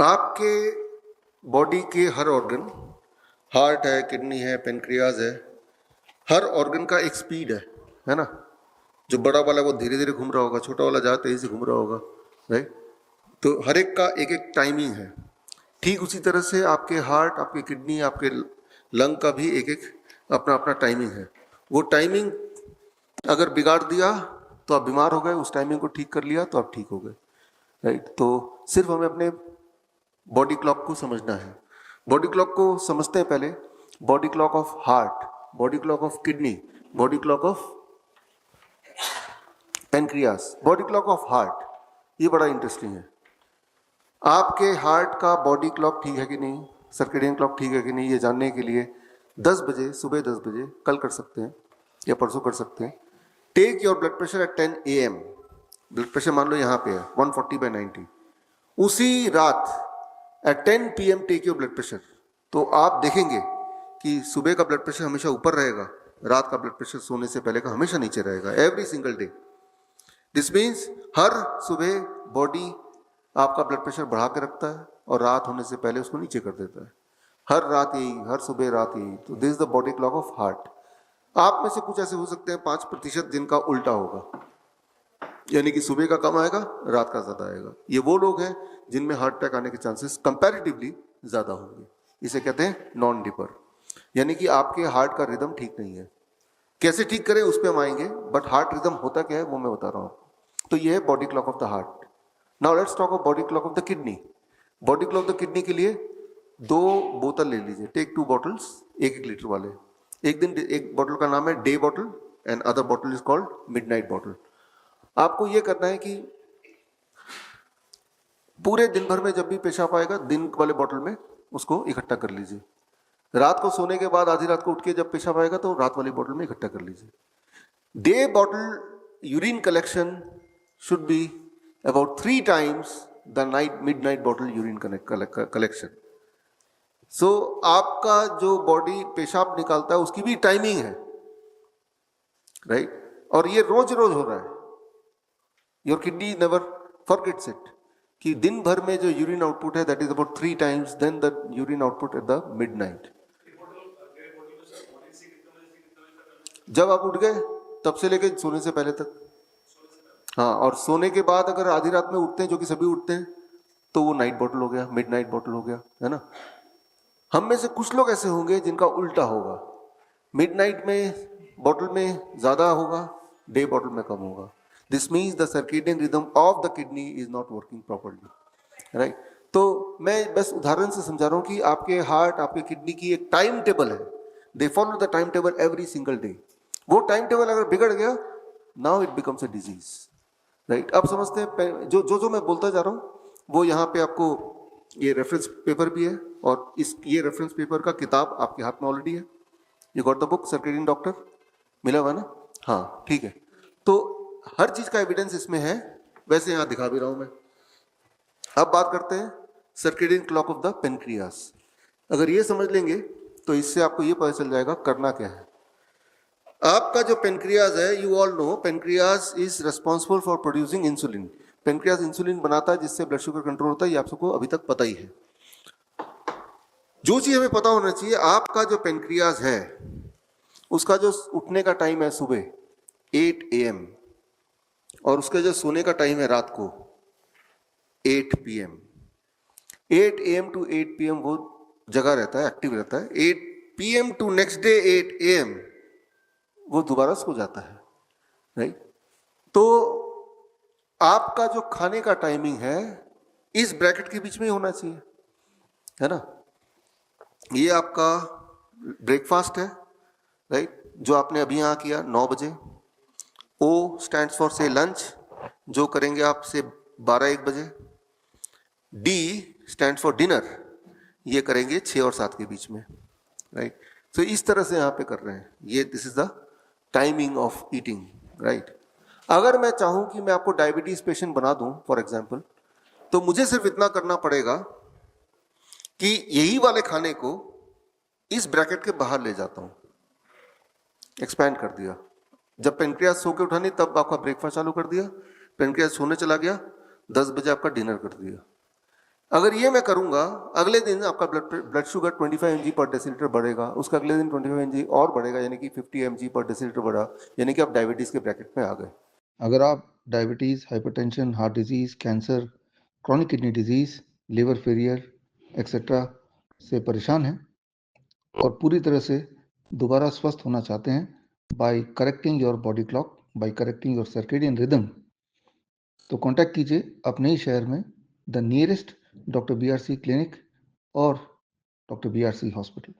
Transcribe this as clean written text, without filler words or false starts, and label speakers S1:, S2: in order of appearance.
S1: आपके बॉडी के हर organ, heart है, किडनी है, पेनक्रियाज है, हर ऑर्गन का एक स्पीड है ना। जो बड़ा वाला वो धीरे धीरे घूम रहा होगा, छोटा वाला ज़्यादा तेजी से घूम रहा होगा, राइट। तो हर एक का एक एक टाइमिंग है। ठीक उसी तरह से आपके हार्ट, आपके किडनी, आपके लंग का भी एक एक अपना अपना टाइमिंग है। वो टाइमिंग अगर बिगाड़ दिया तो आप बीमार हो गए, उस टाइमिंग को ठीक कर लिया तो आप ठीक हो गए, राइट। तो सिर्फ हमें अपने बॉडी क्लॉक को समझना है। बॉडी क्लॉक को समझते हैं पहले। Body clock of heart, body clock of kidney, body clock of pancreas, body clock of heart. ये बड़ा इंटरेस्टिंग है। आपके हार्ट का बॉडी क्लॉक ठीक है कि नहीं, सर्केडियन क्लॉक ठीक है कि नहीं, ये जानने के लिए 10 बजे, सुबह 10 बजे कल कर सकते हैं या परसों कर सकते हैं। Take your blood pressure at 10 AM। Blood pressure मान लो यहाँ पे है 140/90। उसी रात at 10 PM take your blood pressure. तो आप देखेंगे कि सुबह का ब्लड प्रेशर हमेशा ऊपर रहेगा, रात का ब्लड प्रेशर सोने से पहले का हमेशा नीचे रहेगा, every single day. This means हर सुबह बॉडी आपका ब्लड प्रेशर बढ़ा के रखता है और रात होने से पहले उसको नीचे कर देता है। हर रात यही, हर सुबह रात यही। तो this is the body clock of heart. आप में से कुछ ऐसे हो सकते हैं 5% जिनका उल्टा होगा, यानी कि सुबह का कम आएगा, रात का ज्यादा आएगा। ये वो लोग हैं जिनमें हार्ट अटैक आने के चांसेस कंपैरेटिवली ज्यादा होंगे। इसे कहते हैं नॉन डिपर, यानी कि आपके हार्ट का रिदम ठीक नहीं है। कैसे ठीक करें उस पर हम आएंगे, बट हार्ट रिदम होता क्या है वो मैं बता रहा हूं। तो ये है body clock of the heart. Now let's talk of body clock of the kidney. Body clock of the kidney के लिए 2 बोतल ले लीजिए, टेक 2 बॉटल्स, 1-1 लीटर वाले। एक दिन एक बॉटल का नाम है day bottle and other bottle is called midnight bottle. आपको ये करना है कि पूरे दिन भर में जब भी पेशाब आएगा, दिन वाले बॉटल में उसको इकट्ठा कर लीजिए। रात को सोने के बाद आधी रात को उठ के जब पेशाब आएगा तो रात वाली बॉटल में इकट्ठा कर लीजिए। Day bottle urine collection should be about 3 times the midnight bottle urine collection. So आपका जो बॉडी पेशाब निकालता है उसकी भी टाइमिंग है, राइट। और ये रोज रोज हो रहा है। Your kidney never forgets it कि दिन भर में जो यूरिन आउटपुट है that is about 3 times then the urine output at the midnight. जब आप उठ गए तब से लेके सोने से पहले तक। हाँ, और सोने के बाद अगर आधी रात में उठते हैं, जो कि सभी उठते हैं, तो वो नाइट बॉटल हो गया, मिडनाइट बॉटल हो गया, है ना। हम में से कुछ लोग ऐसे होंगे जिनका उल्टा होगा, मिडनाइट में बॉटल में ज्यादा होगा, डे बॉटल में कम होगा। This means the circadian rhythm of the kidney is not working properly, right. तो मैं बस उदाहरण से समझा रहा हूँ कि आपके हार्ट, आपके किडनी की एक टाइम टेबल है। They follow the time table every single day. वो टाइम टेबल अगर बिगड़ गया, now it becomes a disease, right. अब समझते हैं जो मैं बोलता जा रहा हूँ वो यहाँ पे आपको ये रेफरेंस पेपर भी है, और ये रेफरेंस पेपर का किताब आपके हाथ में ऑलरेडी है। You got the book circadian doctor, मिला हुआ ना? हाँ, ठीक है। तो हर चीज का एविडेंस इसमें है, वैसे यहाँ दिखा भी रहा हूं मैं। अब बात करते हैं circadian clock of the pancreas. अगर ये समझ लेंगे तो इससे आपको ये पता चल जाएगा करना क्या है। आपका जो पेनक्रियाज है, you all know pancreas is responsible for producing insulin. Pancreas insulin बनाता है जिससे ब्लड शुगर कंट्रोल होता है, ये आप सबको अभी तक पता ही है। जो चीज हमें पता होना चाहिए, आपका जो पेनक्रियाज है उसका जो उठने का टाइम है सुबह 8 AM, और उसका जो सोने का टाइम है रात को 8 PM। 8 AM टू 8 PM वो जगह रहता है, एक्टिव रहता है। 8 PM to next day 8 AM वो दोबारा सो जाता है, राइट। तो आपका जो खाने का टाइमिंग है इस ब्रैकेट के बीच में ही होना चाहिए, है ना। ये आपका ब्रेकफास्ट है, राइट, जो आपने अभी यहाँ किया 9 बजे। O स्टैंड्स फॉर से लंच, जो करेंगे आप से 12-1 बजे। D स्टैंड्स फॉर डिनर, ये करेंगे 6 और 7 के बीच में, राइट। तो इस तरह से यहाँ पे कर रहे हैं, ये this is the timing of eating, right. अगर मैं चाहूं कि मैं आपको डायबिटीज पेशेंट बना दूं फॉर एग्जांपल, तो मुझे सिर्फ इतना करना पड़ेगा कि यही वाले खाने को इस ब्रैकेट के बाहर ले जाता हूं, एक्सपैंड कर दिया। जब पेनक्रियास सो के उठा नहीं तब आपका ब्रेकफास्ट चालू कर दिया, पेनक्रियास सोने चला गया, 10 बजे आपका डिनर कर दिया। अगर ये मैं करूंगा, अगले दिन आपका ब्लड शुगर 25 mg पर डेसीलीटर बढ़ेगा, उसका अगले दिन 25 mg और बढ़ेगा, यानी कि 50 mg पर डेसीलीटर बढ़ा, यानी कि आप डायबिटीज के ब्रैकेट में आ गए। अगर आप diabetes, hypertension, heart disease, cancer, chronic kidney disease, liver failure etcetera से परेशान हैं और पूरी तरह से दोबारा स्वस्थ होना चाहते हैं, by correcting your body clock, by correcting your circadian rhythm, तो कांटेक्ट कीजिए अपने ही शहर में the nearest doctor BRC clinic और डॉक्टर BRC हॉस्पिटल।